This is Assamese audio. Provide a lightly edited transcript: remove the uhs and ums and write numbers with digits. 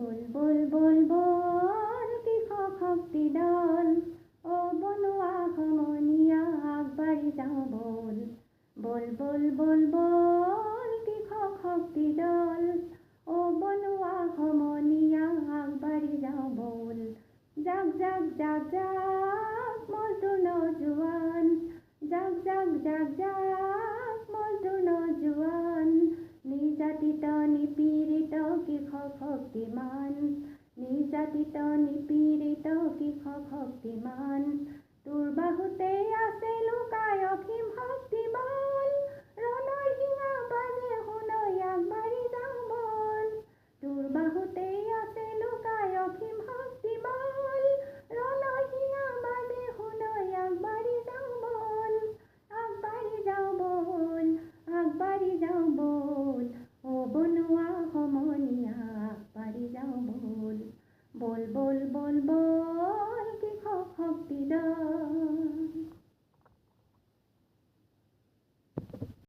বল বল বল বল কৃষক শক্তি দল ও বনুৱা সমনীয়া আগবাঢ়ি যাওঁ বল বল বল বল বল কৃষক শক্তি দল ও বনুৱা সমনীয়া আগবাঢ়ি যাওঁ বল জাগ জাগ জাগ জাগ মজদুৰ নজোৱান জাগ জাগ জাগ জাগ মজদুৰ নজোৱান নিৰ্যাতিত নিপীড়িত কৃষক শক্তিমান নিৰ্যাতিত নিপীড়িত কৃষক শক্তিমান তোৰ বাহুতে আছে লুকাই অসীম শক্তি বল ৰণৰ শিঙা বাজে শুনৈ আগবাঢ়ি যাওঁ বল তোৰ বাহুতে আছে লুকাই অসীম শক্তি বল ৰণৰ শিঙা বাজে শুনৈ আগবাঢ়ি যাওঁ বল আগবাঢ়ি যাওঁ বল আগবাঢ়ি যাওঁ বল ও বনুৱা সমনীয়া আগবাঢ়ি যাওঁ বল বল বল বল বল কৃষক শক্তি দল